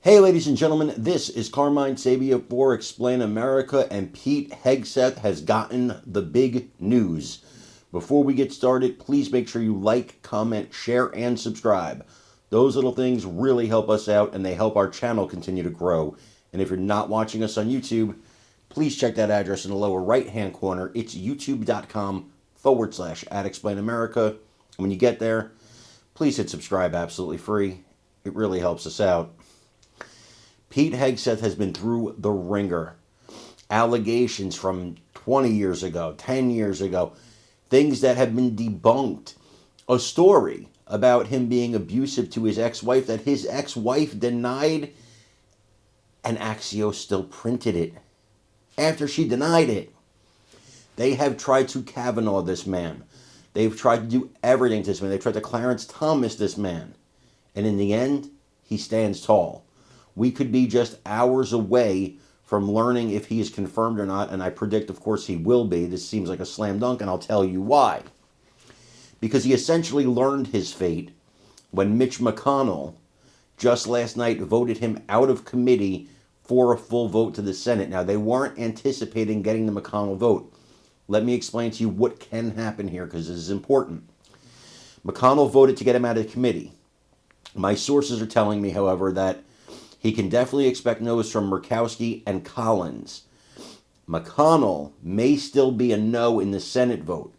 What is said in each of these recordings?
Hey, ladies and gentlemen, this is Carmine Sabia for Explain America, and Pete Hegseth has gotten the big news. Before we get started, please make sure you like, comment, share, and subscribe. Those little things really help us out, and they help our channel continue to grow. And if you're not watching us on YouTube, please check that address in the lower right-hand corner. It's youtube.com/@ExplainAmerica. And when you get there, please hit subscribe absolutely free. It really helps us out. Pete Hegseth has been through the ringer. Allegations from 20 years ago, 10 years ago, things that have been debunked. A story about him being abusive to his ex-wife that his ex-wife denied, and Axios still printed it after she denied it. They have tried to Kavanaugh this man. They've tried to do everything to this man. They've tried to Clarence Thomas this man. And in the end, he stands tall. We could be just hours away from learning if he is confirmed or not, and I predict, of course, he will be. This seems like a slam dunk, and I'll tell you why. Because he essentially learned his fate when Mitch McConnell just last night voted him out of committee for a full vote to the Senate. Now, they weren't anticipating getting the McConnell vote. Let me explain to you what can happen here, because this is important. McConnell voted to get him out of committee. My sources are telling me, however, that he can definitely expect no's from Murkowski and Collins. McConnell may still be a no in the Senate vote.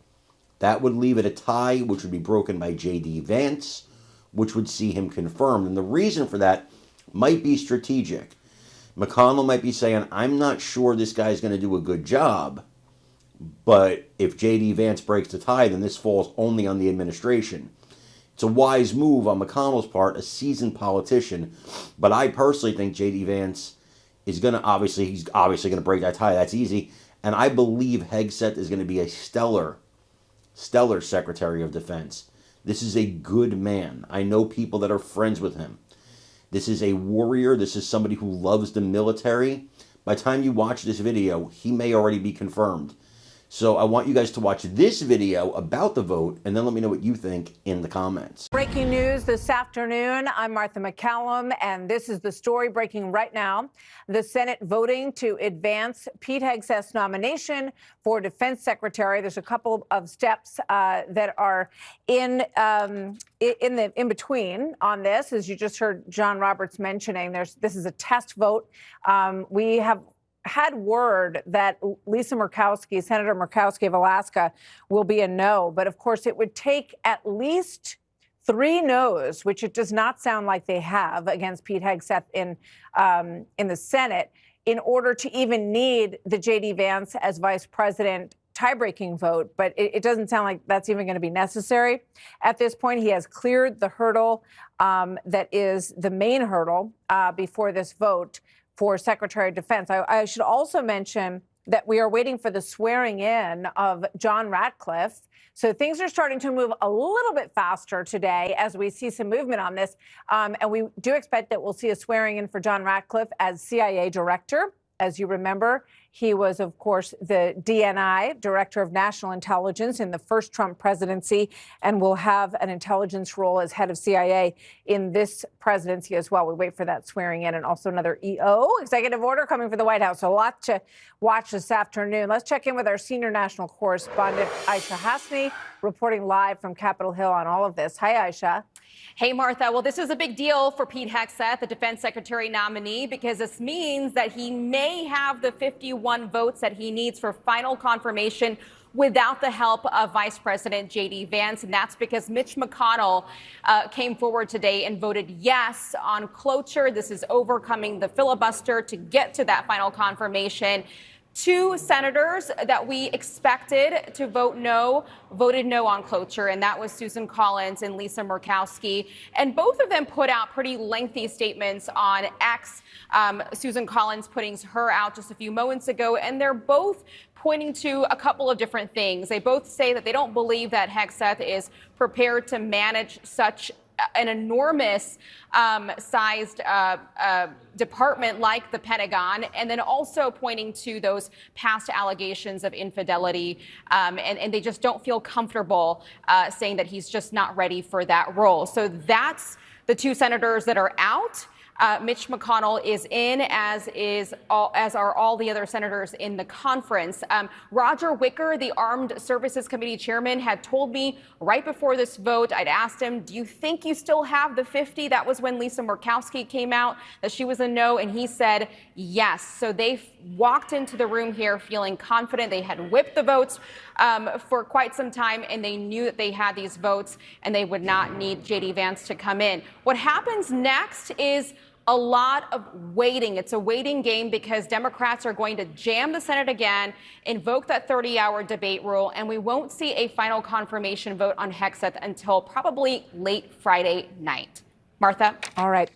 That would leave it a tie, which would be broken by J.D. Vance, which would see him confirmed. And the reason for that might be strategic. McConnell might be saying, I'm not sure this guy's going to do a good job, but if J.D. Vance breaks the tie, then this falls only on the administration. It's a wise move on McConnell's part, a seasoned politician. But I personally think J.D. Vance is going to, he's obviously going to break that tie. That's easy. And I believe Hegseth is going to be a stellar Secretary of Defense. This is a good man. I know people that are friends with him. This is a warrior. This is somebody who loves the military. By the time you watch this video, he may already be confirmed. So I want you guys to watch this video about the vote, and then let me know what you think in the comments. Breaking news this afternoon. I'm Martha McCallum, and this is the story breaking right now. The Senate voting to advance Pete Hegseth's nomination for Defense Secretary. There's a couple of steps that are in between on this, as you just heard John Roberts mentioning. This is a test vote. We have had word that Lisa Murkowski, Senator Murkowski of Alaska, will be a no. But of course, it would take at least 3 no's, which it does not sound like they have against Pete Hegseth in the Senate, in order to even need the J.D. Vance as vice president tie-breaking vote. But it doesn't sound like that's even going to be necessary. At this point, he has cleared the hurdle that is the main hurdle before this vote for Secretary of Defense. I should also mention that we are waiting for the swearing in of John Ratcliffe. So things are starting to move a little bit faster today as we see some movement on this. And we do expect that we'll see a swearing in for John Ratcliffe as CIA director. As you remember, he was, of course, the DNI, Director of National Intelligence, in the first Trump presidency, and will have an intelligence role as head of CIA in this presidency as well. We wait for that swearing in, and also another EO, executive order, coming for the White House. So a lot to watch this afternoon. Let's check in with our senior national correspondent, Aisha Hasni, reporting live from Capitol Hill on all of this. Hi, Aisha. Hey, Martha. Well, this is a big deal for Pete Hegseth, the defense secretary nominee, because this means that he may have the 51 votes that he needs for final confirmation without the help of Vice President J.D. Vance. And that's because Mitch McConnell came forward today and voted yes on cloture. This is overcoming the filibuster to get to that final confirmation. 2 senators that we expected to vote no voted no on cloture, and that was Susan Collins and Lisa Murkowski. And both of them put out pretty lengthy statements on X. Susan Collins putting her out just a few moments ago, and they're both pointing to a couple of different things. They both say that they don't believe that Hegseth is prepared to manage such an enormous sized department like the Pentagon, and then also pointing to those past allegations of infidelity. And they just don't feel comfortable saying that he's just not ready for that role. So that's the 2 senators that are out. Mitch McConnell is in, as are all the other senators in the conference. Roger Wicker, the Armed Services Committee chairman, had told me right before this vote, I'd asked him, do you think you still have the 50? That was when Lisa Murkowski came out, that she was a no, and he said yes. So they walked into the room here feeling confident. They had whipped the votes for quite some time, and they knew that they had these votes and they would not need J.D. Vance to come in. What happens next is a lot of waiting. It's a waiting game because Democrats are going to jam the Senate again, invoke that 30-hour debate rule, and we won't see a final confirmation vote on Hegseth until probably late Friday night. Martha? All right.